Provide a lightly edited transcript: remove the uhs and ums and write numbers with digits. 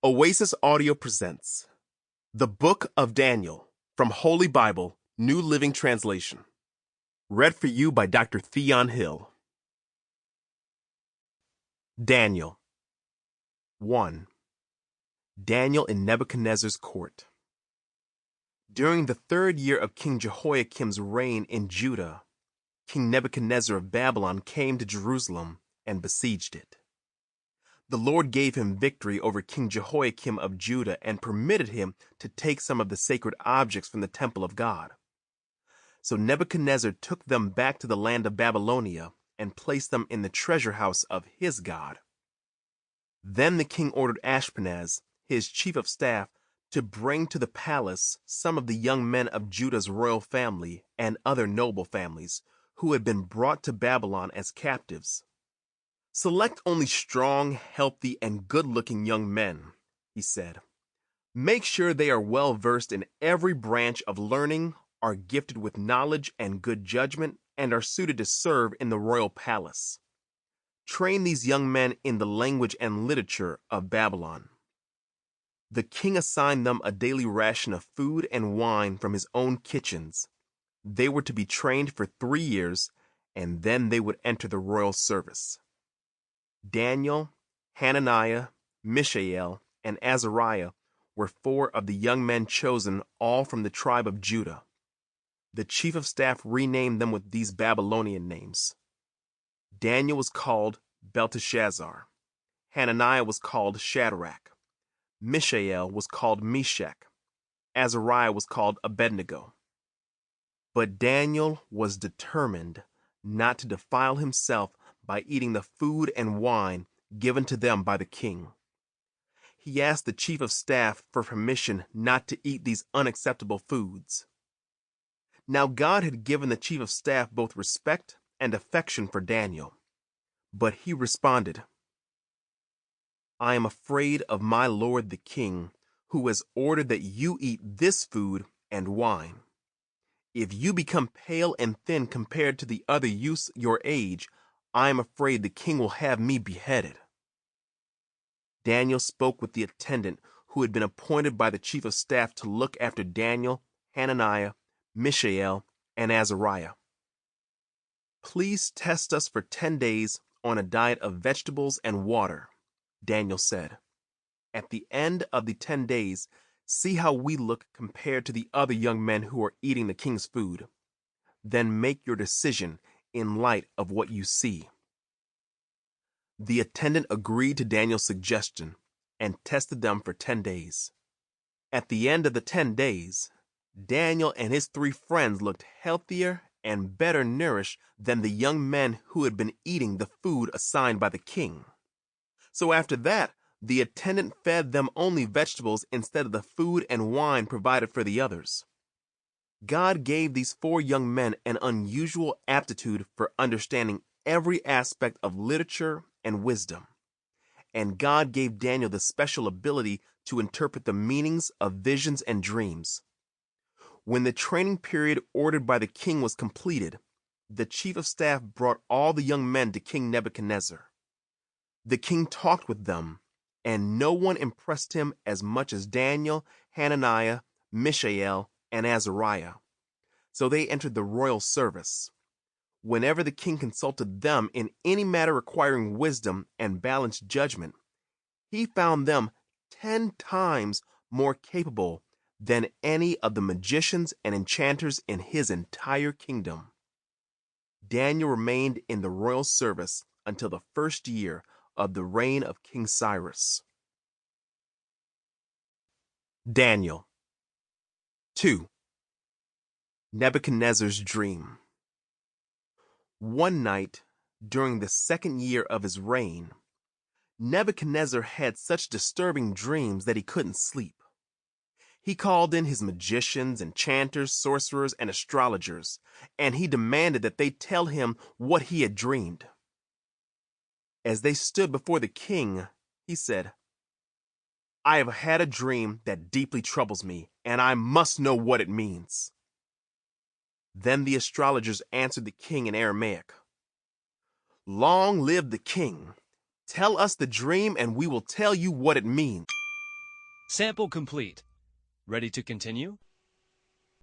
Oasis Audio presents The Book of Daniel from Holy Bible, New Living Translation. Read for you by Dr. Theon Hill. Daniel 1. Daniel in Nebuchadnezzar's court. During the 3rd year of King Jehoiakim's reign in Judah, King Nebuchadnezzar of Babylon came to Jerusalem and besieged it. The Lord gave him victory over King Jehoiakim of Judah and permitted him to take some of the sacred objects from the temple of God. So Nebuchadnezzar took them back to the land of Babylonia and placed them in the treasure house of his God. Then the king ordered Ashpenaz, his chief of staff, to bring to the palace some of the young men of Judah's royal family and other noble families who had been brought to Babylon as captives. Select only strong, healthy, and good-looking young men, he said. Make sure they are well versed in every branch of learning, are gifted with knowledge and good judgment, and are suited to serve in the royal palace. Train these young men in the language and literature of Babylon. The king assigned them a daily ration of food and wine from his own kitchens. They were to be trained for 3 years, and then they would enter the royal service. Daniel, Hananiah, Mishael, and Azariah were 4 of the young men chosen, all from the tribe of Judah. The chief of staff renamed them with these Babylonian names. Daniel was called Belteshazzar. Hananiah was called Shadrach. Mishael was called Meshach. Azariah was called Abednego. But Daniel was determined not to defile himself by eating the food and wine given to them by the king. He asked the chief of staff for permission not to eat these unacceptable foods. Now God had given the chief of staff both respect and affection for Daniel, but he responded, "I am afraid of my lord the king, who has ordered that you eat this food and wine. If you become pale and thin compared to the other youths your age, I am afraid the king will have me beheaded." Daniel spoke with the attendant who had been appointed by the chief of staff to look after Daniel, Hananiah, Mishael, and Azariah. "Please test us for 10 days on a diet of vegetables and water," Daniel said. "At the end of the 10 days, see how we look compared to the other young men who are eating the king's food. Then make your decision in light of what you see." The attendant agreed to Daniel's suggestion and tested them for 10 days. At the end of the 10 days, Daniel and his 3 friends looked healthier and better nourished than the young men who had been eating the food assigned by the king. So after that, the attendant fed them only vegetables instead of the food and wine provided for the others. God gave these 4 young men an unusual aptitude for understanding every aspect of literature and wisdom. And God gave Daniel the special ability to interpret the meanings of visions and dreams. When the training period ordered by the king was completed, the chief of staff brought all the young men to King Nebuchadnezzar. The king talked with them, and no one impressed him as much as Daniel, Hananiah, Mishael, and Azariah. So they entered the royal service. Whenever the king consulted them in any matter requiring wisdom and balanced judgment, he found them 10 times more capable than any of the magicians and enchanters in his entire kingdom. Daniel remained in the royal service until the 1st year of the reign of King Cyrus. Daniel 2. Nebuchadnezzar's dream. One night, during the 2nd year of his reign, Nebuchadnezzar had such disturbing dreams that he couldn't sleep. He called in his magicians, enchanters, sorcerers, and astrologers, and he demanded that they tell him what he had dreamed. As they stood before the king, he said, "I have had a dream that deeply troubles me, and I must know what it means." Then the astrologers answered the king in Aramaic, "Long live the king! Tell us the dream, and we will tell you what it means." Sample complete. Ready to continue?